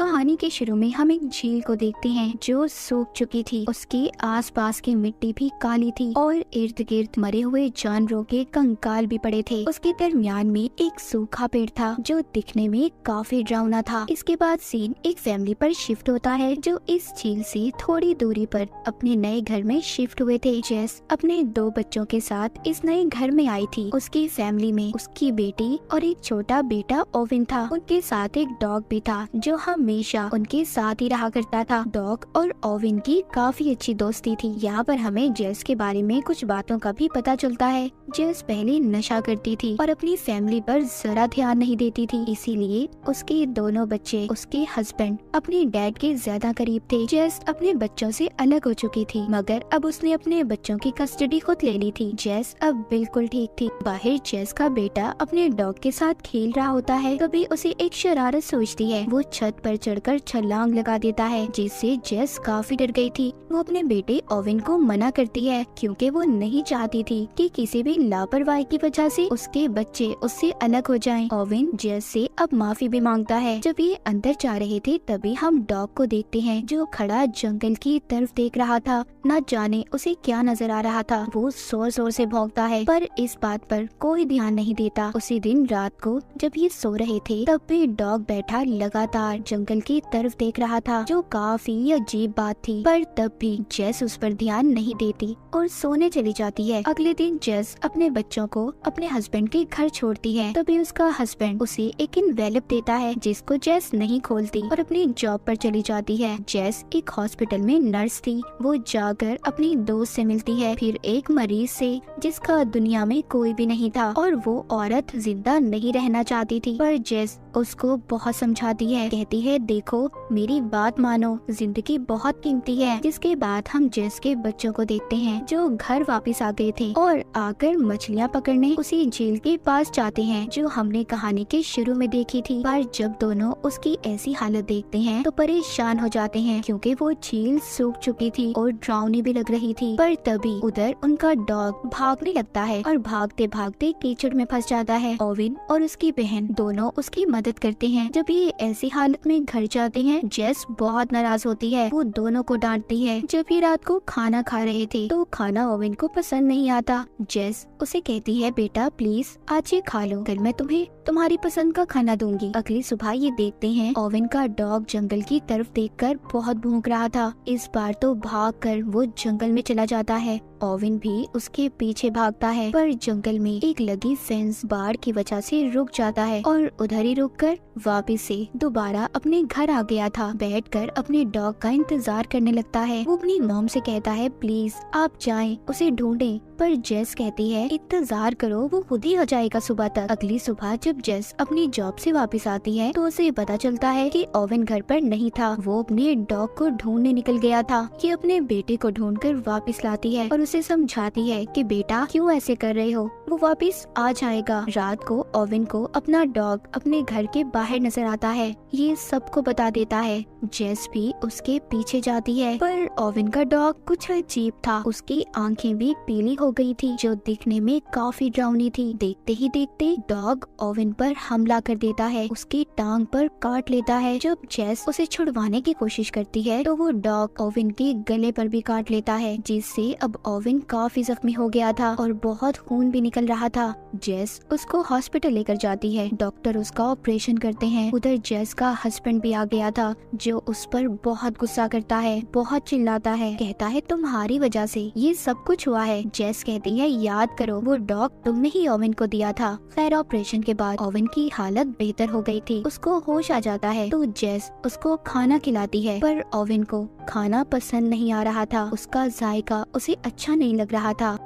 कहानी के शुरू में हम एक झील को देखते हैं जो सूख चुकी थी। उसके आसपास की मिट्टी भी काली थी और इर्द गिर्द मरे हुए जानवरों के कंकाल भी पड़े थे। उसके दरमियान में एक सूखा पेड़ था जो दिखने में काफी डरावना था। इसके बाद सीन एक फैमिली पर शिफ्ट होता है जो इस झील से थोड़ी दूरी पर अपने नए घर में शिफ्ट हुए थे। जेस अपने 2 बच्चों के साथ इस नए घर में आई थी। उसकी फैमिली में उसकी बेटी और एक छोटा बेटा ओविन था। उनके साथ एक डॉग भी था जो हमेशा उनके साथ ही रहा करता था। डॉग और ओविन की काफी अच्छी दोस्ती थी। यहाँ पर हमें जेस के बारे में कुछ बातों का भी पता चलता है। जेस पहले नशा करती थी और अपनी फैमिली पर जरा ध्यान नहीं देती थी, इसीलिए उसके दोनों बच्चे उसके हस्बैंड अपने डैड के ज्यादा करीब थे। जेस अपने बच्चों से अलग हो चुकी थी मगर अब उसने अपने बच्चों की कस्टडी खुद ले ली थी। जेस अब बिल्कुल ठीक थी। बाहर जेस का बेटा अपने डॉग के साथ खेल रहा होता है, तभी उसे एक शरारत सोचती है। वो छत पर चढ़कर छलांग लगा देता है जिससे जेस काफी डर गई थी। वो अपने बेटे ओविन को मना करती है क्योंकि वो नहीं चाहती थी कि किसी भी लापरवाही की वजह से उसके बच्चे उससे अलग हो जाएं। ओविन जेस से अब माफी भी मांगता है। जब ये अंदर जा रहे थे तभी हम डॉग को देखते हैं जो खड़ा जंगल की तरफ देख रहा था। न जाने उसे क्या नजर आ रहा था। वो जोर जोर से भौंकता है पर इस बात पर कोई ध्यान नहीं देता। उसी दिन रात को जब ये सो रहे थे तब भी डॉग बैठा लगातार जंगल की तरफ देख रहा था जो काफी अजीब बात थी। पर तब भी जेस उस पर ध्यान नहीं देती और सोने चली जाती है। अगले दिन जेस अपने बच्चों को अपने हस्बैंड के घर छोड़ती है। तभी उसका हस्बैंड उसे एक एनवेलप देता है जिसको जेस नहीं खोलती और अपनी जॉब पर चली जाती है। जेस एक हॉस्पिटल में नर्स थी। वो जाकर अपनी दोस्त से मिलती है, फिर एक मरीज से जिसका दुनिया में कोई भी नहीं था और वो औरत जिंदा नहीं रहना चाहती थी। पर जेस उसको बहुत समझाती है, कहती है देखो मेरी बात मानो, जिंदगी बहुत कीमती है। जिसके बाद हम जेस के बच्चों को देखते हैं जो घर वापस आ गए थे और आकर मछलियाँ पकड़ने उसी झील के पास जाते हैं जो हमने कहानी के शुरू में देखी थी। पर जब दोनों उसकी ऐसी हालत देखते हैं तो परेशान हो जाते हैं क्योंकि वो झील सूख चुकी थी और डरावनी भी लग रही थी। पर तभी उधर उनका डॉग भागने लगता है और भागते भागते कीचड़ में फंस जाता है। ओविन और उसकी बहन दोनों उसकी मदद करते हैं। जब ये ऐसी हालत में घर जाते हैं जेस बहुत नाराज होती है। वो दोनों को डांटती है। जब ये रात को खाना खा रहे थे तो खाना ओविन को पसंद नहीं आता। जेस उसे कहती है बेटा प्लीज आज ये खा लो, कल मैं तुम्हें तुम्हारी पसंद का खाना दूंगी। अगली सुबह ये देखते हैं ओविन का डॉग जंगल की तरफ देखकर बहुत भौंक रहा था। इस बार तो भागकर वो जंगल में चला जाता है। ओविन भी उसके पीछे भागता है पर जंगल में एक लगी फेंस बाढ़ की वजह से रुक जाता है और उधर ही रुककर वापस से दोबारा अपने घर आ गया था। बैठकर अपने डॉग का इंतजार करने लगता है। वो अपनी मॉम से कहता है प्लीज आप जाएं उसे ढूंढें, पर जेस कहती है इंतजार करो वो खुद ही आ जाएगा सुबह तक। अगली सुबह जब जेस अपनी जॉब से वापस आती है तो उसे पता चलता है कि ओविन घर पर नहीं था। वो अपने डॉग को ढूंढने निकल गया था। ये अपने बेटे को ढूंढकर वापस लाती है और उसे समझाती है कि बेटा क्यों ऐसे कर रहे हो, वो वापस आ जाएगा। रात को ओविन को अपना डॉग अपने घर के बाहर नजर आता है। ये सबको बता देता है। जेस भी उसके पीछे जाती है पर ओविन का डॉग कुछ अजीब था। उसकी आंखें भी पीली हो गई थी जो दिखने में काफी डरावनी थी। देखते ही देखते डॉग ओविन पर हमला कर देता है, उसकी टांग पर काट लेता है। जब जेस उसे छुड़वाने की कोशिश करती है तो वो डॉग ओविन के गले पर भी काट लेता है जिससे अब ओविन काफी जख्मी हो गया था और बहुत खून भी निकल रहा था। जेस उसको हॉस्पिटल लेकर जाती है। डॉक्टर उसका ऑपरेशन करते हैं। उधर जेस का हस्बैंड भी आ गया था जो उस पर बहुत गुस्सा करता है, बहुत चिल्लाता है, कहता है तुम्हारी वजह से ये सब कुछ हुआ है। जेस कहती है याद करो वो डॉग तुमने ही ओविन को दिया था। खैर ऑपरेशन के बाद ओविन की हालत बेहतर हो गई थी। उसको होश आ जाता है तो जेस उसको खाना खिलाती है पर ओविन को खाना पसंद नहीं आ रहा था। उसका जायका उसे अच्छा नहीं लग रहा था।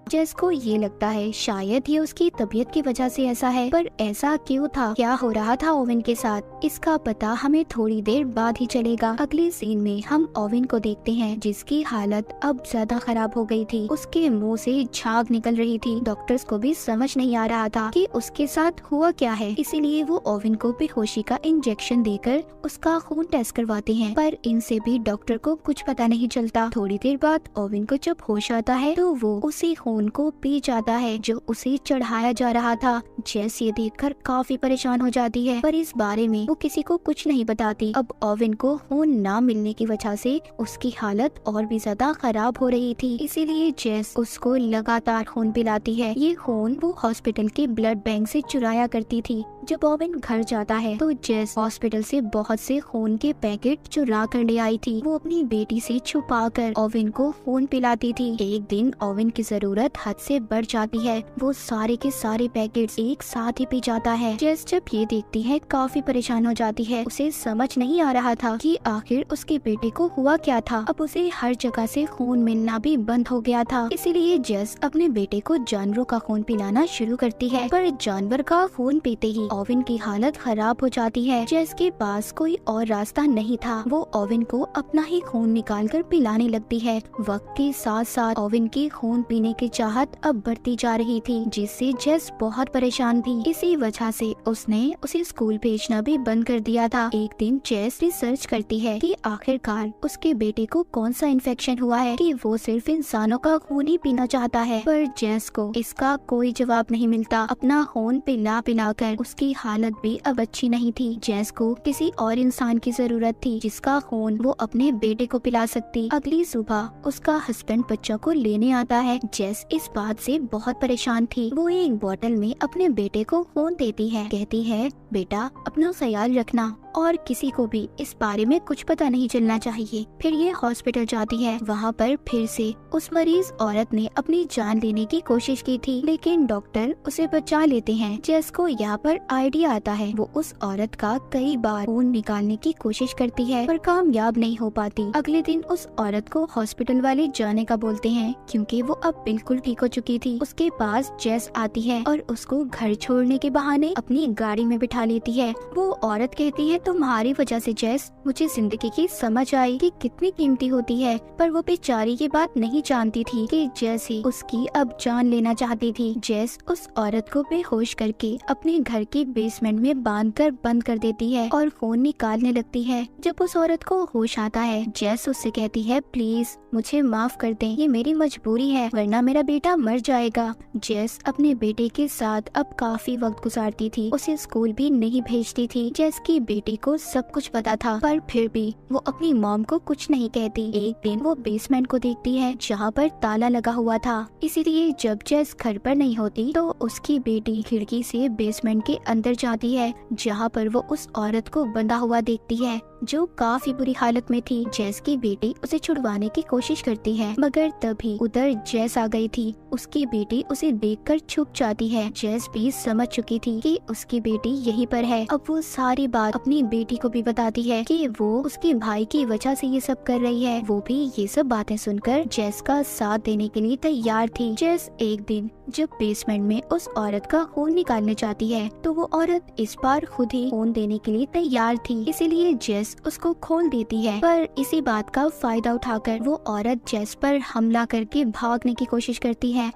जेस को ये लगता है शायद ये उसकी तबीयत की वजह से ऐसा है, पर ऐसा क्यों था, क्या हो रहा था ओविन के साथ, इसका पता हमें थोड़ी देर बाद ही चलेगा। अगले सीन में हम ओविन को देखते हैं जिसकी हालत अब ज्यादा खराब हो गई थी। उसके मुंह से झाग निकल रही थी। डॉक्टर्स को भी समझ नहीं आ रहा था कि उसके साथ हुआ क्या है, इसीलिए वो ओविन को बेहोशी का इंजेक्शन देकर उसका खून टेस्ट करवाते हैं, पर इनसे भी डॉक्टर को कुछ पता नहीं चलता। थोड़ी देर बाद ओविन को जब होश आता है तो वो उसी खून खून को पी जाता है जो उसे चढ़ाया जा रहा था। जेस ये देखकर काफी परेशान हो जाती है, पर इस बारे में वो किसी को कुछ नहीं बताती। अब ओवेन को खून ना मिलने की वजह से उसकी हालत और भी ज्यादा खराब हो रही थी, इसीलिए जेस उसको लगातार खून पिलाती है। ये खून वो हॉस्पिटल के ब्लड बैंक से चुराया करती थी। जब ओवेन घर जाता है तो जेस हॉस्पिटल से बहुत से खून के पैकेट चुरा कर ले आई थी। वो अपनी बेटी से छुपाकर ओवेन को खून पिलाती थी। एक दिन ओवेन की जरूरत हद से बढ़ जाती है, वो सारे के सारे पैकेट्स एक साथ ही पी जाता है। जेस जब ये देखती है काफी परेशान हो जाती है। उसे समझ नहीं आ रहा था कि आखिर उसके बेटे को हुआ क्या था। अब उसे हर जगह से खून मिलना भी बंद हो गया था, इसीलिए जेस अपने बेटे को जानवरों का खून पिलाना शुरू करती है। पर जानवर का खून पीते ही ओवेन की हालत खराब हो जाती है। जेस के पास कोई और रास्ता नहीं था, वो ओवेन को अपना ही खून निकालकर पिलाने लगती है। वक्त के साथ साथ ओवेन की खून पीने की चाहत अब बढ़ती जा रही थी, जिससे जेस बहुत परेशान थी। इसी वजह से उसने उसे स्कूल भेजना भी बंद कर दिया था। एक दिन जेस रिसर्च करती है कि आखिरकार उसके बेटे को कौन सा इन्फेक्शन हुआ है कि वो सिर्फ इंसानों का खून ही पीना चाहता है। पर जेस को इसका कोई जवाब नहीं मिलता। अपना खून पिला पिलाकर उसकी हालत भी अब अच्छी नहीं थी। जेस को किसी और इंसान की जरूरत थी जिसका खून वो अपने बेटे को पिला सकती। अगली सुबह उसका हस्बैंड बच्चा को लेने आता है। जेस इस बात से बहुत परेशान थी। वो एक बोतल में अपने बेटे को खून देती है, कहती है बेटा अपना ख्याल रखना और किसी को भी इस बारे में कुछ पता नहीं चलना चाहिए। फिर ये हॉस्पिटल जाती है। वहाँ पर फिर से उस मरीज औरत ने अपनी जान लेने की कोशिश की थी, लेकिन डॉक्टर उसे बचा लेते हैं। जेस को यहाँ पर आइडिया आता है। वो उस औरत का कई बार खून निकालने की कोशिश करती है पर कामयाब नहीं हो पाती। अगले दिन उस औरत को हॉस्पिटल वाले जाने का बोलते हैं क्योंकि वो अब बिल्कुल ठीक हो चुकी थी। उसके पास जेस आती है और उसको घर छोड़ने के बहाने अपनी गाड़ी में बिठा लेती है। वो औरत कहती है तुम्हारी वजह से जेस मुझे जिंदगी की समझ आई कि कितनी कीमती होती है। पर वो बेचारी ये बात नहीं जानती थी कि जेस ही उसकी अब जान लेना चाहती थी। जेस उस औरत को बेहोश करके अपने घर के बेसमेंट में बांधकर बंद कर देती है और खून निकालने लगती है। जब उस औरत को होश आता है जेस उससे कहती है प्लीज मुझे माफ कर दें, ये मेरी मजबूरी है वरना मेरा बेटा मर जाएगा। जेस अपने बेटे के साथ अब काफी वक्त गुजारती थी। उसे स्कूल भी नहीं भेजती थी। जेस की बेटी को सब कुछ पता था पर फिर भी वो अपनी मॉम को कुछ नहीं कहती। एक दिन वो बेसमेंट को देखती है जहाँ पर ताला लगा हुआ था, इसीलिए जब जेस घर पर नहीं होती तो उसकी बेटी खिड़की से बेसमेंट के अंदर जाती है जहाँ पर वो उस औरत को बंधा हुआ देखती है जो काफी बुरी हालत में थी। जेस की बेटी उसे छुड़वाने की कोशिश करती है मगर तभी उधर जेस आ गई थी। उसकी बेटी उसे देखकर छुप जाती है। जेस भी समझ चुकी थी कि उसकी बेटी यहीं पर है। अब वो सारी बात अपनी बेटी को भी बताती है कि वो उसके भाई की वजह से ये सब कर रही है। वो भी ये सब बातें सुनकर जेस का साथ देने के लिए तैयार थी। जेस एक दिन जब बेसमेंट में उस औरत का खून निकालने जाती है तो वो औरत इस बार खुद ही खून देने के लिए तैयार थी, इसीलिए जेस उसको खोल देती है। पर इसी बात का फायदा उठाकर वो औरत जेस पर हमला करके भागने की कोशिश करती है।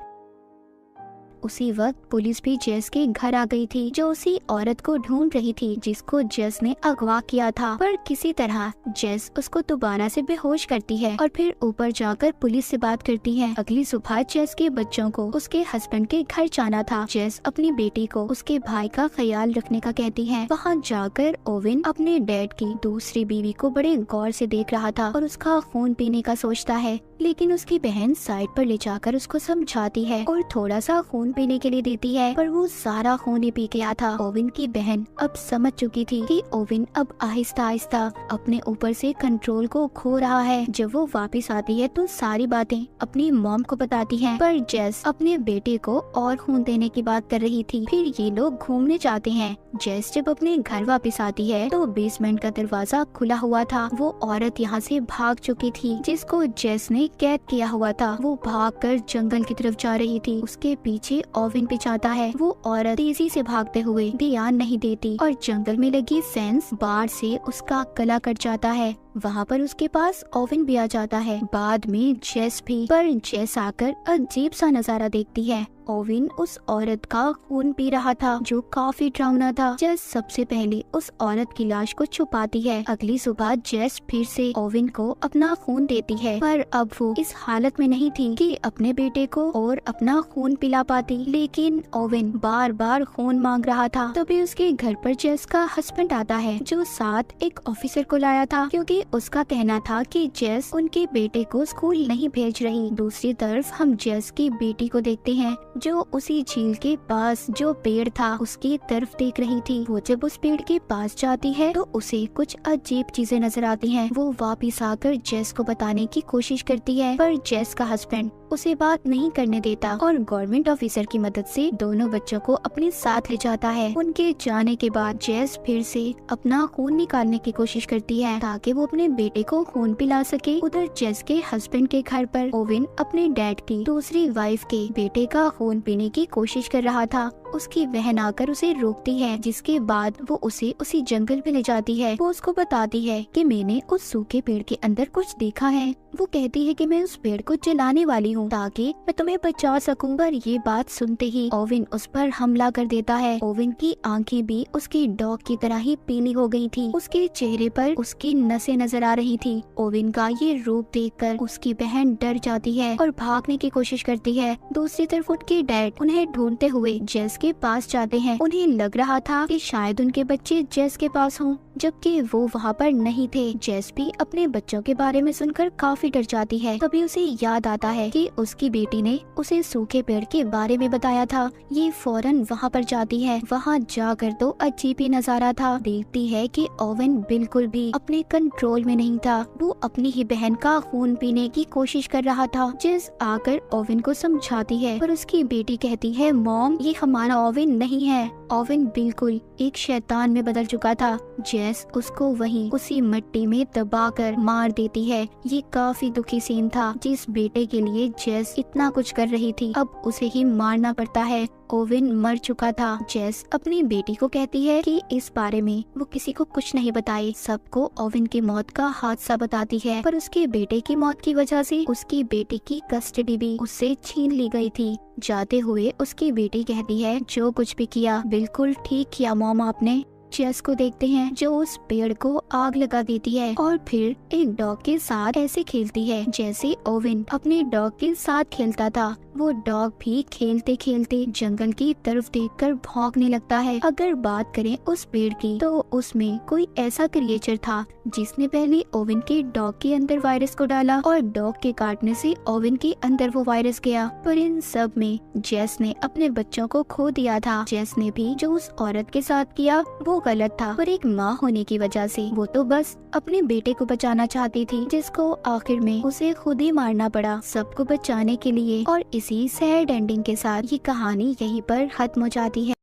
उसी वक्त पुलिस भी जेस के घर आ गई थी जो उसी औरत को ढूंढ रही थी जिसको जेस ने अगवा किया था। पर किसी तरह जेस उसको दोबारा से बेहोश करती है और फिर ऊपर जाकर पुलिस से बात करती है। अगली सुबह जेस के बच्चों को उसके हस्बैंड के घर जाना था। जेस अपनी बेटी को उसके भाई का ख्याल रखने का कहती है। वहाँ जाकर ओवेन अपने डैड की दूसरी बीवी को बड़े गौर से देख रहा था और उसका खून पीने का सोचता है, लेकिन उसकी बहन साइड पर ले जाकर उसको समझाती है और थोड़ा सा खून पीने के लिए देती है, पर वो सारा खून ही पी गया था। ओवेन की बहन अब समझ चुकी थी कि ओवेन अब आहिस्ता आहिस्ता अपने ऊपर से कंट्रोल को खो रहा है। जब वो वापस आती है तो सारी बातें अपनी मॉम को बताती है, पर जेस अपने बेटे को और खून देने की बात कर रही थी। फिर ये लोग घूमने जाते हैं। जेस जब अपने घर वापस आती है तो बेसमेंट का दरवाजा खुला हुआ था। वो औरत यहाँ से भाग चुकी थी जिसको जेस ने कैद किया हुआ था। वो भागकर जंगल की तरफ जा रही थी। उसके पीछे ओवेन भी जाता है। वो औरत तेजी से भागते हुए ध्यान नहीं देती और जंगल में लगी फेंस बाढ़ से उसका गला कट जाता है। वहाँ पर उसके पास ओवन भी आ जाता है। बाद में जेस भी, पर जेस आकर अजीब सा नजारा देखती है। ओवन उस औरत का खून पी रहा था जो काफी डरावना था। जेस सबसे पहले उस औरत की लाश को छुपाती है। अगली सुबह जेस फिर से ओवन को अपना खून देती है, पर अब वो इस हालत में नहीं थी कि अपने बेटे को और अपना खून पिला पाती। लेकिन ओवन बार बार खून मांग रहा था। तभी उसके घर पर जेस का हस्बैंड आता है जो साथ एक ऑफिसर को लाया था, क्योंकि उसका कहना था कि जेस उनके बेटे को स्कूल नहीं भेज रही। दूसरी तरफ हम जेस की बेटी को देखते हैं जो उसी झील के पास जो पेड़ था उसकी तरफ देख रही थी। वो जब उस पेड़ के पास जाती है तो उसे कुछ अजीब चीजें नजर आती हैं। वो वापस आकर जेस को बताने की कोशिश करती है, पर जेस का हस्बैंड उसे बात नहीं करने देता और गवर्नमेंट ऑफिसर की मदद से दोनों बच्चों को अपने साथ ले जाता है। उनके जाने के बाद जेस फिर से अपना खून निकालने की कोशिश करती है ताकि वो अपने बेटे को खून पिला सके। उधर जेस के हस्बैंड के घर पर ओवन अपने डैड की दूसरी वाइफ के बेटे का खून पीने की कोशिश कर रहा था। उसकी बहन आकर उसे रोकती है, जिसके बाद वो उसे उसी जंगल में ले जाती है। वो उसको बताती है कि मैंने उस सूखे पेड़ के अंदर कुछ देखा है। वो कहती है कि मैं उस पेड़ को जलाने वाली हूँ ताकि मैं तुम्हें बचा सकूं। पर ये बात सुनते ही ओवन उस पर हमला कर देता है। ओवन की आंखें भी उसके डॉग की तरह ही पीली हो गई थी। उसके चेहरे पर उसकी नसें नजर आ रही थी। ओवन का ये रूप देखकर उसकी बहन डर जाती है और भागने की कोशिश करती है। दूसरी तरफ उनके डैड उन्हें ढूंढते हुए जेस के पास जाते हैं। उन्हें लग रहा था कि शायद उनके बच्चे जेस के पास हों, जबकि वो वहाँ पर नहीं थे। जेस भी अपने बच्चों के बारे में सुनकर काफी डर जाती है। तभी उसे याद आता है कि उसकी बेटी ने उसे सूखे पेड़ के बारे में बताया था। ये फौरन वहाँ पर जाती है। वहाँ जाकर तो अजीब ही नजारा था। देखती है कि ओवन बिल्कुल भी अपने कंट्रोल में नहीं था। वो अपनी ही बहन का खून पीने की कोशिश कर रहा था। जेस आकर ओवन को समझाती है, पर उसकी बेटी कहती है, मॉम ये हमारा ओवन नहीं है। ओवन बिल्कुल एक शैतान में बदल चुका था। जेस उसको वहीं उसी मिट्टी में दबाकर मार देती है। ये काफी दुखी सीन था। जिस बेटे के लिए जेस इतना कुछ कर रही थी अब उसे ही मारना पड़ता है। ओवन मर चुका था। जेस अपनी बेटी को कहती है कि इस बारे में वो किसी को कुछ नहीं बताए। सबको ओवन की मौत का हादसा बताती है, पर उसके बेटे की मौत की वजह से उसकी बेटी की कस्टडी भी उससे छीन ली गई थी। जाते हुए उसकी बेटी कहती है, जो कुछ भी किया बिल्कुल ठीक किया मॉम आपने। जेस को देखते हैं जो उस पेड़ को आग लगा देती है और फिर एक डॉग के साथ ऐसे खेलती है जैसे ओवन अपने डॉग के साथ खेलता था। वो डॉग भी खेलते खेलते जंगल की तरफ देखकर भौंकने लगता है। अगर बात करें उस पेड़ की तो उसमें कोई ऐसा क्रिएचर था जिसने पहले ओवन के डॉग के अंदर वायरस को डाला और डॉग के काटने से ओवन के अंदर वो वायरस गया। पर इन सब में जेस ने अपने बच्चों को खो दिया था। जेस ने भी जो उस औरत के साथ किया वो गलत था, पर एक माँ होने की वजह से वो तो बस अपने बेटे को बचाना चाहती थी, जिसको आखिर में उसे खुद ही मारना पड़ा सबको बचाने के लिए। और इसी सैड एंडिंग के साथ ये कहानी यहीं पर खत्म हो जाती है।